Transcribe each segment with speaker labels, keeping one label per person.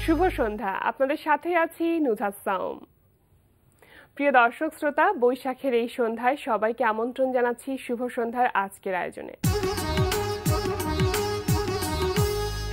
Speaker 1: শুভ সন্ধ্যা, আপনাদের সাথে আছি নুজহাত সাওম। প্রিয় দর্শক শ্রোতা, বৈশাখের এই সন্ধ্যায় সবাইকে আমন্ত্রণ জানাচ্ছি শুভ সন্ধ্যার আজকের আয়োজনে।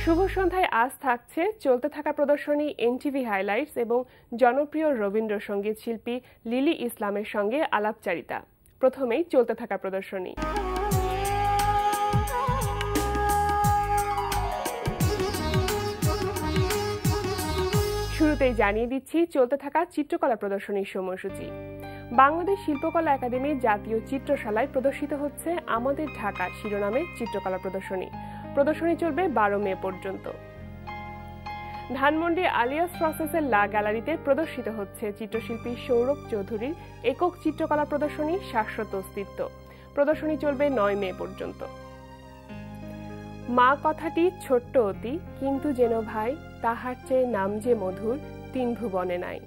Speaker 1: শুভ সন্ধ্যায় আজ থাকছে চলতে থাকা প্রদর্শনী এনটিভি হাইলাইটস এবং জনপ্রিয় রবীন্দ্রসঙ্গীত শিল্পী লিলি ইসলামের সঙ্গে আলাপচারিতা। প্রথমেই চলতে থাকা প্রদর্শনী। শুরুতেই জানিয়ে দিচ্ছি চলতে থাকা চিত্রকলা প্রদর্শনীর সময়সূচি। বাংলাদেশ শিল্পকলা একাডেমির জাতীয় চিত্রশালায় প্রদর্শিত হচ্ছে আমাদের ঢাকা শিরোনামে চিত্রকলা প্রদর্শনী। প্রদর্শনী চলবে 12 মে পর্যন্ত। ধানমন্ডি আলিয়াস প্রসেসের লা গ্যালারিতে প্রদর্শিত হচ্ছে চিত্রশিল্পী সৌরভ চৌধুরীর একক চিত্রকলা প্রদর্শনী শাশ্বত অস্তিত্ব। প্রদর্শনী চলবে 9 মে পর্যন্ত। মা কথাটি ছোট্ট অতি, কিন্তু যেন ভাই তাহার চেয়ে নাম যে মধুর, 3 ভুবনে নাই।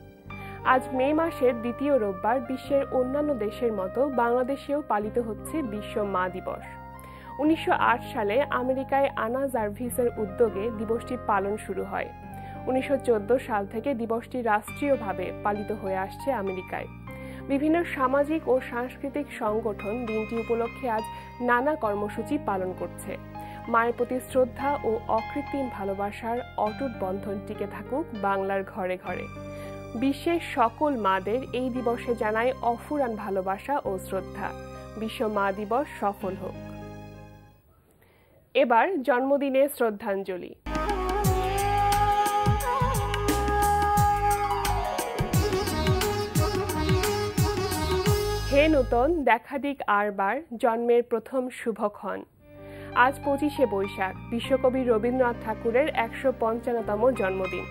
Speaker 1: আজ মে মাসের দ্বিতীয় রোববার বিশ্বের অন্যান্য দেশের মতো বাংলাদেশেও পালিত হচ্ছে বিশ্ব মা দিবস। 1908 সালে আমেরিকায় আনা জার্ভিসের উদ্যোগে দিবসটি পালন শুরু হয়। 1914 সাল থেকে দিবসটি রাষ্ট্রীয়ভাবে পালিত হয়ে আসছে আমেরিকায়। বিভিন্ন সামাজিক ও সাংস্কৃতিক সংগঠন দিনটি উপলক্ষে আজ নানা কর্মসূচি পালন করছে। মায়ের প্রতি শ্রদ্ধা ও অকৃত্রিম ভালোবাসার অটুট বন্ধন টিকে থাকুক বাংলার ঘরে ঘরে। বিশ্বের সকল মাদের এই দিবসে জানায় অফুরান ভালোবাসা ও শ্রদ্ধা। বিশ্ব মা দিবস সফল হোক। এবার জন্মদিনে শ্রদ্ধাঞ্জলি। হে নূতন দেখা দিক আরবার, জন্মের প্রথম শুভক্ষণ। আজ 25শে বৈশাখ, বিশ্বকবি রবীন্দ্রনাথ ঠাকুরের 155তম জন্মদিন।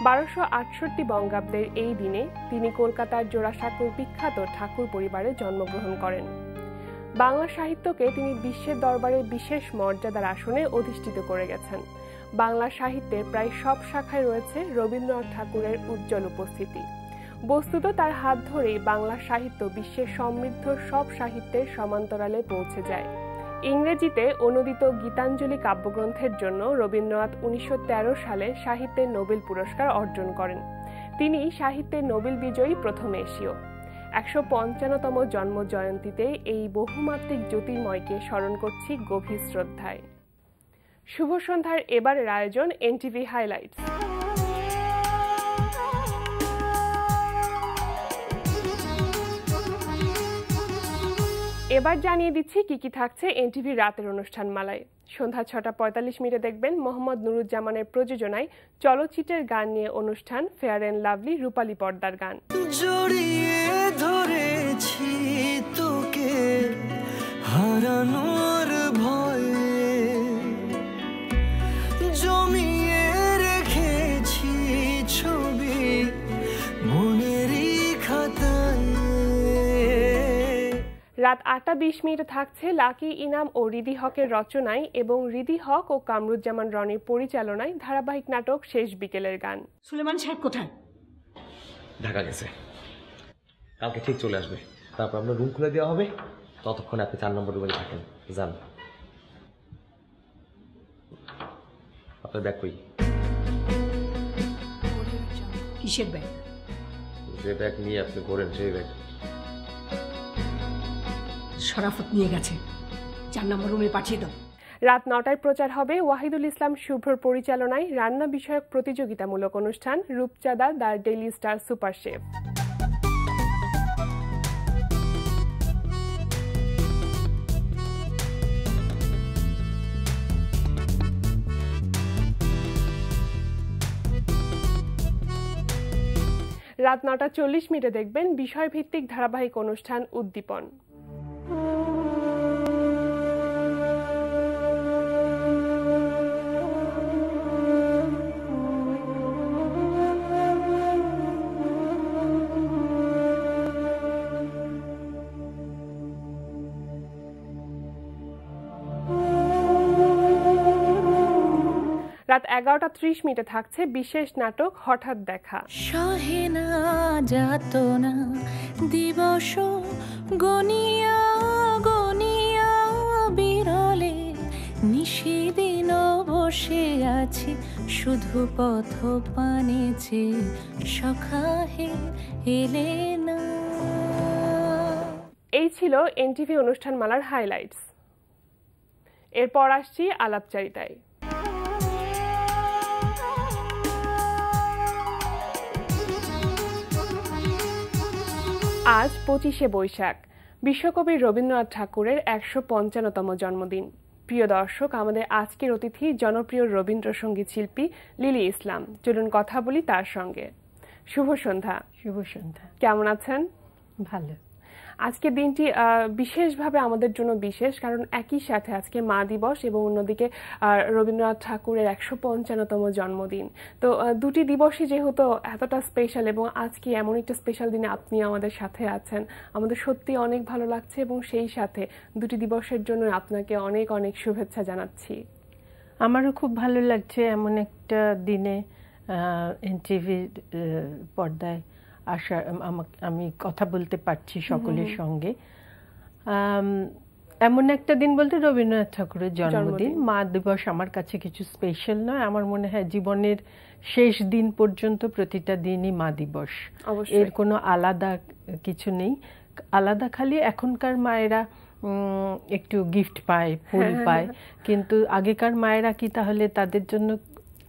Speaker 1: 1268 বঙ্গাব্দের এই দিনে তিনি কলকাতার জোড়াসাঁকোর বিখ্যাত ঠাকুর পরিবারে জন্মগ্রহণ করেন। বাংলা সাহিত্যকে তিনি বিশ্বের দরবারে বিশেষ মর্যাদার আসনে অধিষ্ঠিত করে গেছেন। বাংলা সাহিত্যের প্রায় সব শাখায় রয়েছে রবীন্দ্রনাথ ঠাকুরের উজ্জ্বল উপস্থিতি। বস্তুত তার হাত ধরেই বাংলা সাহিত্য বিশ্বের সমৃদ্ধ সব সাহিত্যের সমান্তরালে পৌঁছে যায়। ইংরেজিতে অনুদিত গীতাঞ্জলি কাব্যগ্রন্থের জন্য রবীন্দ্রনাথ 1913 সালে সাহিত্যের নোবেল পুরস্কার অর্জন করেন। তিনি সাহিত্যের নোবেল বিজয়ী প্রথম এশীয়। 155তম জন্ম জয়ন্তীতে এই বহুমাত্রিক জ্যোতির্ময়কে স্মরণ করছি গভীর শ্রদ্ধায়। শুভ সন্ধ্যার এবারের আয়োজন এনটিভি হাইলাইটস। এবার জানিয়ে দিচ্ছি কি কি থাকছে এনটিভি রাতের অনুষ্ঠান মালায়। সন্ধ্যা 6:45 দেখবেন মোহাম্মদ নুরুজ্জামানের প্রযোজনায় চলচ্চিত্রের গান নিয়ে অনুষ্ঠান ফেয়ার অ্যান্ড লাভলি রূপালী পর্দার গান। জড়িয়ে ধরেছি তোকে হারানোর ভয়ে, জমিয়ে রেখেছি ছবি মনেরই খাতায়। রাত 8:20 থাকছে লাকি ইনাম ও রিদি হকের রচনায় এবং রিদি হক ও কামরুজ্জামান রনির পরিচালনায় ধারাবাহিক নাটক শেষ বিকেলের গান। সুলেমান সাহেব কোথায়?
Speaker 2: ঢাকা গেছে, কালকে ঠিক চলে আসবে। তারপর আপনার রুম খুলে দেওয়া হবে, ততক্ষণ আপনি 4 নম্বর রুমে থাকেন। যান। আপনার ব্যাগ কই?
Speaker 3: কিসের ব্যাগ?
Speaker 2: যে ব্যাগ নিয়ে আপনি ঘোরেন সেই ব্যাগ।
Speaker 3: শরাফত নিয়ে গেছে, 4 নম্বর রুমে পাঠিয়ে দাও।
Speaker 1: রাত 9টায় প্রচার হবে ওয়াহিদুল ইসলাম শুভ্রর পরিচালনায় রান্না বিষয়ক প্রতিযোগিতামূলক অনুষ্ঠান রূপচাঁদা the daily star super chef. রাত 9:40 দেখবেন বিষয়ভিত্তিক ধারাবাহিক অনুষ্ঠান উদ্দীপন। রাত 11:30 থাকছে বিশেষ নাটক হঠাৎ দেখা।
Speaker 4: সহেনা যাতনা দিবস গনিয়া গনিয়া বিরলে নিশিদিন দিন বসে আছি শুধু পথ পানে চেয়ে, সখা হে এলে না।
Speaker 1: এই ছিল এনটিভি অনুষ্ঠানমালার হাইলাইটস। এরপর আসছি আলাপচারিতায়। আজ 25শে বৈশাখ, বিশ্বকবি রবীন্দ্রনাথ ঠাকুরের 155তম জন্মদিন। প্রিয় দর্শক, আমাদের আজকের অতিথি জনপ্রিয় রবীন্দ্রসঙ্গীত শিল্পী লিলি ইসলাম। চলুন কথা বলি তার সঙ্গে। শুভ সন্ধ্যা।
Speaker 3: শুভ সন্ধ্যা।
Speaker 1: কেমন আছেন?
Speaker 3: ভালো।
Speaker 1: আজকের দিনটি বিশেষভাবে আমাদের জন্য বিশেষ, কারণ একই সাথে আজকে মা দিবস এবং অন্যদিকে রবীন্দ্রনাথ ঠাকুরের 155তম জন্মদিন। তো দুটি দিবসই যেহেতু এতটা স্পেশাল এবং আজকে এমন একটা স্পেশাল দিনে আপনি আমাদের সাথে আছেন, আমাদের সত্যি অনেক ভালো লাগছে এবং সেই সাথে দুটি দিবসের জন্য আপনাকে অনেক অনেক শুভেচ্ছা জানাচ্ছি।
Speaker 5: আমারও খুব ভালো লাগছে এমন একটা দিনে এনটিভির পর্দায় আসা, আমি কথা বলতে পারছি সকলের সঙ্গে। এমন একটা দিন বলতে রবীন্দ্রনাথ ঠাকুরের জন্মদিন। মা দিবস আমার কাছে কিছু স্পেশাল নয়, আমার মনে হয় জীবনের শেষ দিন পর্যন্ত প্রতিটা দিনই মা দিবস, এর কোনো আলাদা কিছু নেই। আলাদা খালি এখনকার মায়েরা একটু গিফট পায়, ফুল পায়, কিন্তু আগেকার মায়েরা কি তাহলে তাদের জন্য,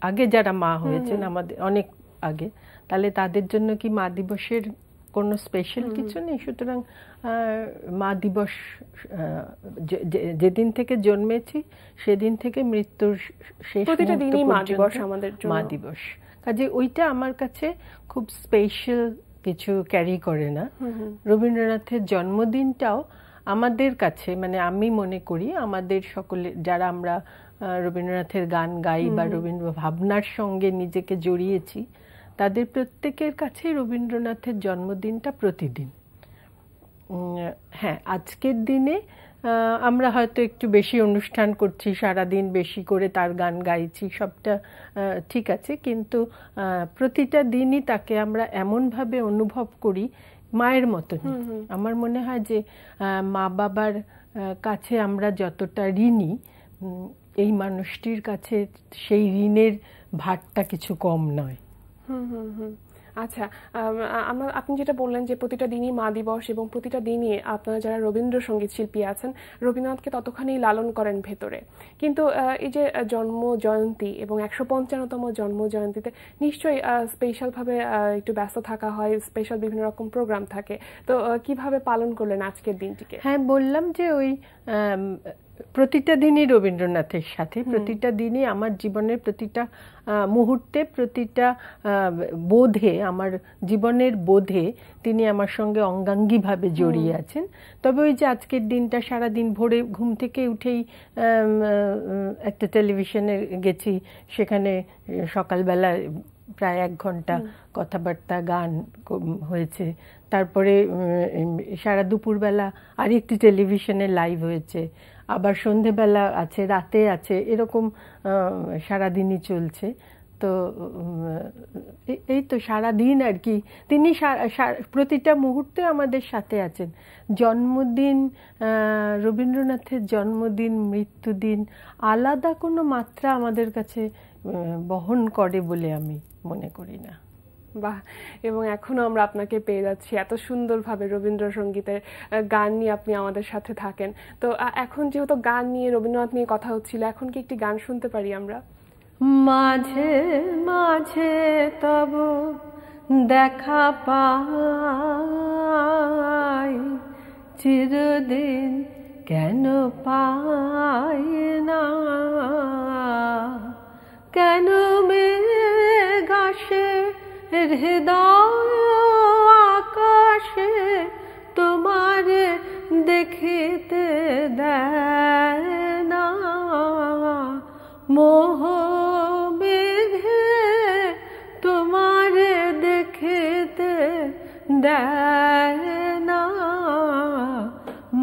Speaker 5: আগে যারা মা হয়েছেন আমাদের অনেক আগে, তাহলে তাদের জন্য কি মা দিবসের কোনো স্পেশাল কিছু নেই? সুতরাং মা দিবস যেদিন থেকে জন্মেছি সেদিন থেকে মৃত্যুর শেষ মা দিবস, কাজে ওইটা আমার কাছে খুব স্পেশাল কিছু ক্যারি করে না। রবীন্দ্রনাথের জন্মদিনটাও আমাদের কাছে, মানে আমি মনে করি আমাদের সকলে যারা আমরা রবীন্দ্রনাথের গান গাই বা রবীন্দ্র ভাবনার সঙ্গে নিজেকে জড়িয়েছি, তাদের প্রত্যেকের কাছে রবীন্দ্রনাথের জন্মদিনটা প্রতিদিন। হ্যাঁ, আজকের দিনে আমরা হয়তো একটু বেশি অনুষ্ঠান করছি, সারাদিন বেশি করে তার গান গাইছি, সবটা ঠিক আছে, কিন্তু প্রতিটা দিনই তাকে আমরা এমনভাবে অনুভব করি মায়ের মতন। আমার মনে হয় যে মা বাবার কাছে আমরা যতটা ঋণী, এই মানুষটির কাছে সেই ঋণের ভারটা কিছু কম নয়।
Speaker 1: আচ্ছা, আপনি যেটা বললেন যে প্রতিটা দিনই মা দিবস এবং প্রতিটা দিনই আপনারা যারা রবীন্দ্রসঙ্গীত শিল্পী আছেন রবীন্দ্রনাথকে ততখানি লালন করেন ভেতরে, কিন্তু এই যে জন্ম জয়ন্তী এবং 155তম জন্ম জয়ন্তীতে নিশ্চয়ই স্পেশালভাবে একটু ব্যস্ত থাকা হয়, স্পেশাল বিভিন্ন রকম প্রোগ্রাম থাকে, তো কিভাবে পালন করলেন আজকের দিনটিকে?
Speaker 5: হ্যাঁ, বললাম যে ওই প্রতিটা দিনই রবীন্দ্রনাথের সাথে, প্রতিটা দিনই আমার জীবনের প্রতিটা মুহূর্তে, প্রতিটা বোধে, আমার জীবনের বোধে তিনি আমার সঙ্গে অঙ্গাঙ্গিভাবে জড়িয়ে আছেন। তবে ওই যে আজকের দিনটা সারাদিন ভোরে ঘুম থেকে উঠেই একটা টেলিভিশনে গেছি, সেখানে সকালবেলা প্রায় 1 ঘন্টা কথাবার্তা গান হয়েছে, তারপরে সারা দুপুরবেলা আরেকটি টেলিভিশনে লাইভ হয়েছে, আবার সন্ধেবেলা আছে, রাতে আছে, এরকম সারাদিনই চলছে। তো এই তো সারাদিন আর কি তিনি প্রতিটা মুহূর্তে আমাদের সাথে আছেন। জন্মদিন, রবীন্দ্রনাথের জন্মদিন, মৃত্যুদিন আলাদা কোনো মাত্রা আমাদের কাছে বহন করে বলে আমি মনে করি না।
Speaker 1: বাহ, এবং এখনো আমরা আপনাকে পেয়ে যাচ্ছি এত সুন্দরভাবে রবীন্দ্রসঙ্গীতের গান নিয়ে আপনি আমাদের সাথে থাকেন। তো এখন যেহেতু গান নিয়ে, রবীন্দ্রনাথ নিয়ে কথা হচ্ছিল, এখন কি একটি গান শুনতে পারি আমরা?
Speaker 5: মাঝে মাঝে তব দেখা পাই, চিরদিন কেন পাই না, কেন মেঘ আসে হৃদয় আকাশে তোমারে দেখিতে দেয় না, মোহ মেঘে তোমারে দেখিতে দেয় না,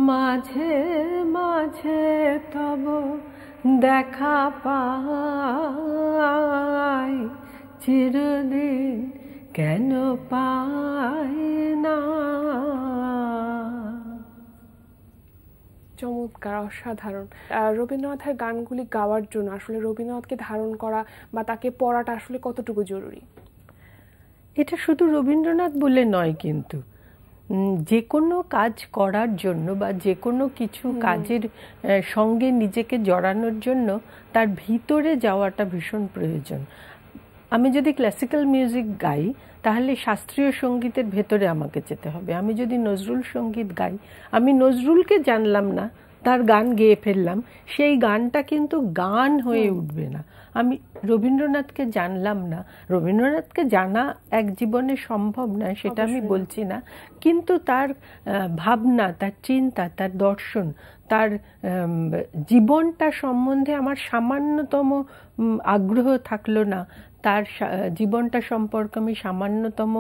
Speaker 5: মাঝে মাঝে তব দেখা পাই, চিরদিন কেন পাই না।
Speaker 1: চমৎকার, অসাধারণ। রবীন্দ্রনাথের গানগুলি গাওয়ার জন্য আসলে রবীন্দ্রনাথকে ধারণ করা বা তাকে পড়াটা আসলে কতটুকু জরুরি?
Speaker 5: এটা শুধু রবীন্দ্রনাথ বলে নয়, কিন্তু যে কোনো কাজ করার জন্য বা যে কোনো কিছু কাজের সঙ্গে নিজেকে জড়ানোর জন্য তার ভিতরে যাওয়াটা ভীষণ প্রয়োজন। আমি যদি ক্লাসিক্যাল মিউজিক গাই তাহলে শাস্ত্রীয় সঙ্গীতের ভেতরে আমাকে যেতে হবে। আমি যদি নজরুল সঙ্গীত গাই, আমি নজরুলকে জানলাম না, তার গান গেয়ে ফেললাম, সেই গানটা কিন্তু গান হয়ে উঠবে না। আমি রবীন্দ্রনাথকে জানলাম না, রবীন্দ্রনাথকে জানা এক জীবনে সম্ভব নয়, সেটা আমি বলছি না, কিন্তু তার ভাবনা, তার চিন্তা, তার দর্শন, তার জীবনটা সম্বন্ধে আমার সামান্যতম আগ্রহ থাকলো না, তার জীবনটা সম্পর্কে আমি সামান্যতম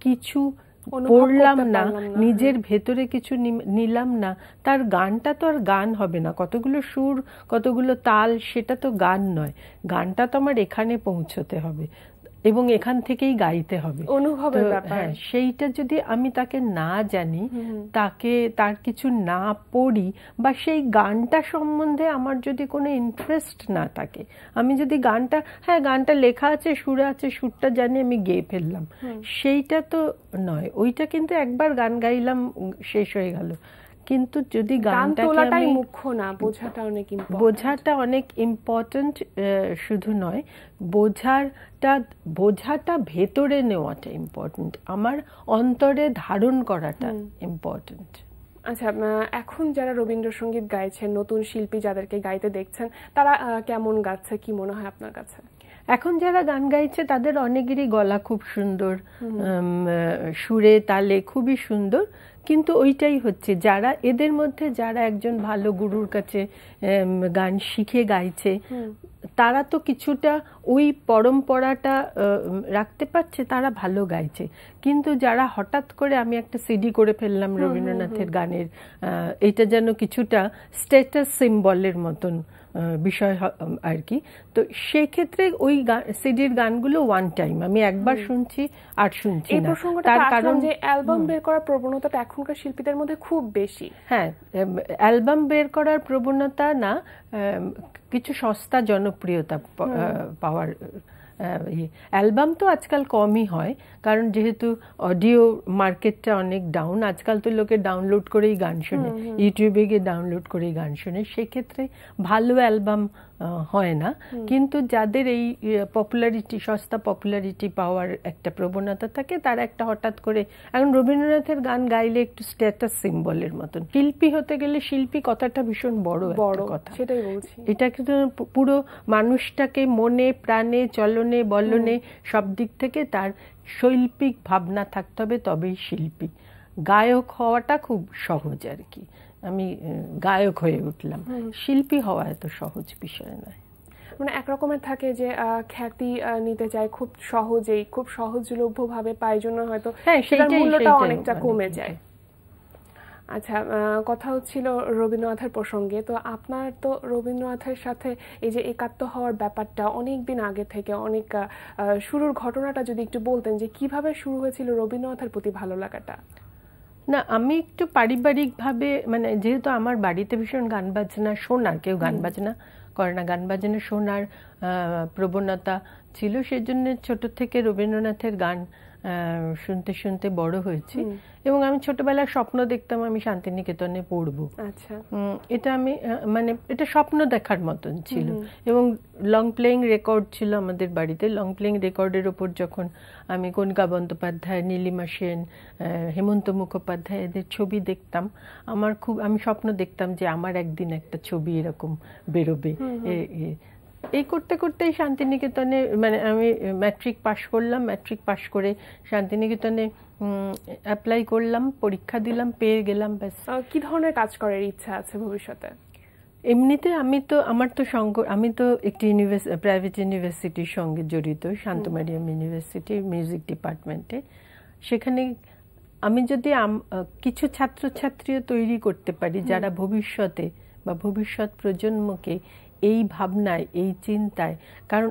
Speaker 5: কিছু পড়লাম না, নিজের ভেতরে কিছু নিলাম না, তার গানটা তো আর গান হবে না। কতগুলো সুর, কতগুলো তাল, সেটা তো গান নয়। গানটা তো আমার এখানে পৌঁছতে হবে এবং এখান থেকেই গাইতে হবে,
Speaker 1: অনুভবের ব্যাপার।
Speaker 5: হ্যাঁ, সেইটা যদি আমি তাকে না জানি, তাকে তার কিছু না পড়ি, বা সেই গানটা সম্বন্ধে আমার যদি কোনো ইন্টারেস্ট না থাকে, আমি যদি গানটা, হ্যাঁ গানটা লেখা আছে, সুর আছে, সুরটা জানি, আমি গেয়ে ফেললাম, সেইটা তো নয়। ওইটা কিন্তু একবার গান গাইলাম, শেষ হয়ে গেল। কিন্তু যদি গানটাকে
Speaker 1: মুখ্য না, বোঝাটা অনেক
Speaker 5: ইম্পর্টেন্ট, শুধু নয়, বোঝাটা ভেতরে নেওয়াটা ইম্পর্টেন্ট, আমার অন্তরে ধারণ করাটা ইম্পর্টেন্ট।
Speaker 1: আচ্ছা, এখন যারা রবীন্দ্রসঙ্গীত গাইছেন, নতুন শিল্পী যাদেরকে গাইতে দেখছেন, তারা কেমন গাচ্ছে, কি মনে হয় আপনার কাছে?
Speaker 5: এখন যারা গান গাইছে তাদের অনেকেরই গলা খুব সুন্দর, সুরে তালে খুবই সুন্দর, কিন্তু ওইটাই হচ্ছে, যারা এদের মধ্যে যারা একজন ভালো গুরুর কাছে গান শিখে গাইছে, তারা তো কিছুটা ওই পরম্পরাটা রাখতে পারছে, তারা ভালো গাইছে। কিন্তু যারা হঠাৎ করে আমি একটা সিডি করে ফেললাম রবীন্দ্রনাথের গানের, এটা যেন কিছুটা স্ট্যাটাস সিম্বলের মতন বিষয় আর কি, তো সেক্ষেত্রে ওই সিডির গানগুলো ওয়ান টাইম, আমি একবার শুনছি আর শুনছি না।
Speaker 1: তার কারণ যে অ্যালবাম বের করার প্রবণতাটা এখনকার শিল্পীদের মধ্যে খুব বেশি।
Speaker 5: হ্যাঁ, অ্যালবাম বের করার প্রবণতা না, কিছু সস্তা জনপ্রিয়তা পাওয়ার। অ্যালবাম তো আজকাল কমই হয়, কারণ যেহেতু অডিও মার্কেটটা অনেক ডাউন, আজকাল তো লোকে ডাউনলোড করেই গান শোনে, ইউটিউবে গিয়ে ডাউনলোড করেই গান শোনে, সেক্ষেত্রে ভালো অ্যালবাম হয় না। কিন্তু যাদের এই পপুলারিটি, সস্তা পপুলারিটি পাওয়ার একটা প্রবণতা থাকে, তারা একটা হঠাৎ করে, এখন রবীন্দ্রনাথের গান গাইলে একটু স্ট্যাটাস সিম্বলের মতন। শিল্পী হতে গেলে, শিল্পী কথাটা ভীষণ বড় কথা,
Speaker 1: সেটাই বলছি।
Speaker 5: এটা কিন্তু পুরো মানুষটাকে মনে প্রাণে, চলনে বলনে সব দিক থেকে তার শৈল্পিক ভাবনা থাকতে হবে, তবেই শিল্পী। গায়ক হওয়াটা খুব সহজ আর কি, আমি গায়ক হয়ে উঠলাম, শিল্পী হওয়া এত সহজ বিষয় নয়।
Speaker 1: মানে একরকমের থাকে যে খ্যাতি নিতে চায় খুব সহজেই, খুব সহজলভ্যভাবে পায়, জন্য হয়তো সেটার মূল্যটা অনেকটা কমে যায়। আচ্ছা, কথা হচ্ছিল রবীন্দ্রনাথের প্রসঙ্গে, তো আপনার তো রবীন্দ্রনাথের সাথে এই যে একাত্ম হওয়ার ব্যাপারটা অনেক দিন আগে থেকে, অনেক শুরুর ঘটনাটা যদি একটু বলতেন, যে কিভাবে শুরু হয়েছিল রবীন্দ্রনাথের প্রতি ভালো লাগাটা?
Speaker 5: না, আমি একটু পারিবারিকভাবে, মানে যেহেতু আমার বাড়িতে ভীষণ গান বাজনা শোনার, কেউ গান বাজনা করে না, গান বাজনা শোনার প্রবণতা ছিল, সেজন্য ছোট থেকে রবীন্দ্রনাথের গান শুনতে শুনতে বড় হয়েছি। এবং আমি ছোটবেলায় স্বপ্ন দেখতাম আমি শান্তিনিকেতনে পড়বো।
Speaker 1: আচ্ছা,
Speaker 5: এটা আমি মানে এটা স্বপ্ন দেখার মতন ছিল। এবং লং প্লেয়িং রেকর্ড ছিল আমাদের বাড়িতে। লং প্লেয়িং রেকর্ডের ওপর যখন আমি কণিকা বন্দ্যোপাধ্যায়, নীলিমা সেন, হেমন্ত মুখোপাধ্যায় এদের ছবি দেখতাম, আমি স্বপ্ন দেখতাম যে আমার একদিন একটা ছবি এরকম বেরোবে। এই করতে করতেই শান্তিনিকেতনে, মানে আমি ম্যাট্রিক পাশ করলাম, ম্যাট্রিক পাশ করে শান্তিনিকেতনে অ্যাপ্লাই করলাম, পরীক্ষা দিলাম, পেয়ে গেলাম, ব্যাস।
Speaker 1: কি ধরনের কাজ করার ইচ্ছা আছে ভবিষ্যতে?
Speaker 5: এমনিতে আমি তো একটি প্রাইভেট ইউনিভার্সিটির সঙ্গে জড়িত, শান্তমারিয়াম ইউনিভার্সিটি মিউজিক ডিপার্টমেন্টে। সেখানে আমি যদি কিছু ছাত্রছাত্রীও তৈরি করতে পারি যারা ভবিষ্যতে বা ভবিষ্যৎ প্রজন্মকে এই ভাবনায়, এই চিন্তায়, কারণ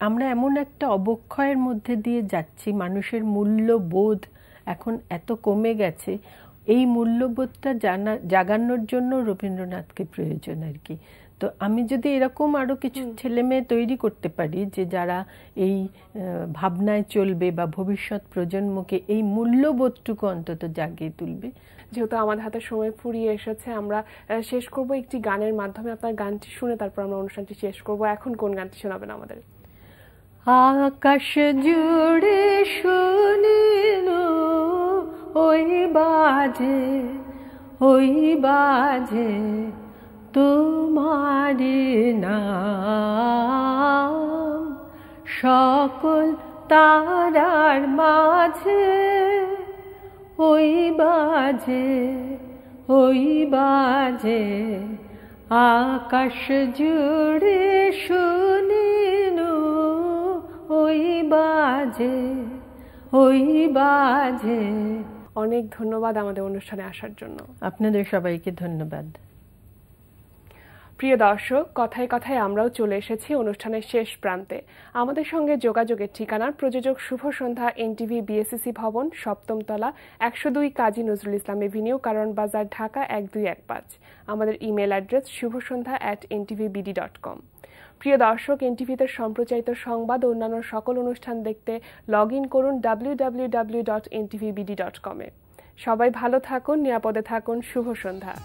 Speaker 5: আমরা এমন একটা অবক্ষয়ের মধ্যে দিয়ে যাচ্ছি, মানুষের মূল্যবোধ এখন এত কমে গেছে, এই মূল্যবোধটা জাগানোর জন্য রবীন্দ্রনাথকে প্রয়োজন আর কি। তো আমি যদি এরকম আরও কিছু ছেলে মেয়ে তৈরি করতে পারি যে যারা এই ভাবনায় চলবে বা ভবিষ্যৎ প্রজন্মকে এই মূল্যবোধটুকু অন্তত জাগিয়ে তুলবে।
Speaker 1: যেহেতু আমাদের হাতে সময় ফুরিয়ে এসেছে, আমরা শেষ করব একটি গানের মাধ্যমে। আপনার গানটি শুনে তারপর আমরা অনুষ্ঠানটি শেষ করব। এখন কোন গানটি শোনাবেন আমাদের?
Speaker 5: আকাশ জুড়ে শুনিল ওই বাজে তোমারি নাম, সকল তারার মাঝে ওই বাজে আকাশ জুড়ে শুনিল ওই বাজে।
Speaker 1: অনেক ধন্যবাদ আমাদের অনুষ্ঠানে আসার জন্য।
Speaker 5: আপনাদের সবাইকে ধন্যবাদ।
Speaker 1: প্রিয় দর্শক, কথায় কথায় আমরাও চলে এসেছি অনুষ্ঠানের শেষ প্রান্তে। আমাদের সঙ্গে যোগাযোগের ঠিকানা প্রযোজক শুভ সন্ধ্যা, এনটিভি বিএসসিসি ভবন, 7ম তলা, 102 কাজী নজরুল ইসলাম এভিনিউ, কারণ বাজার, ঢাকা 1215। আমাদের ইমেল অ্যাড্রেস shubhasandha@ntvbd.com। প্রিয় দর্শক, এনটিভিতে সম্প্রচারিত সংবাদ ও অন্যান্য সকল অনুষ্ঠান দেখতে লগ ইন করুন www.ntvbd.com-এ। সবাই ভালো থাকুন, নিরাপদে থাকুন। শুভ সন্ধ্যা।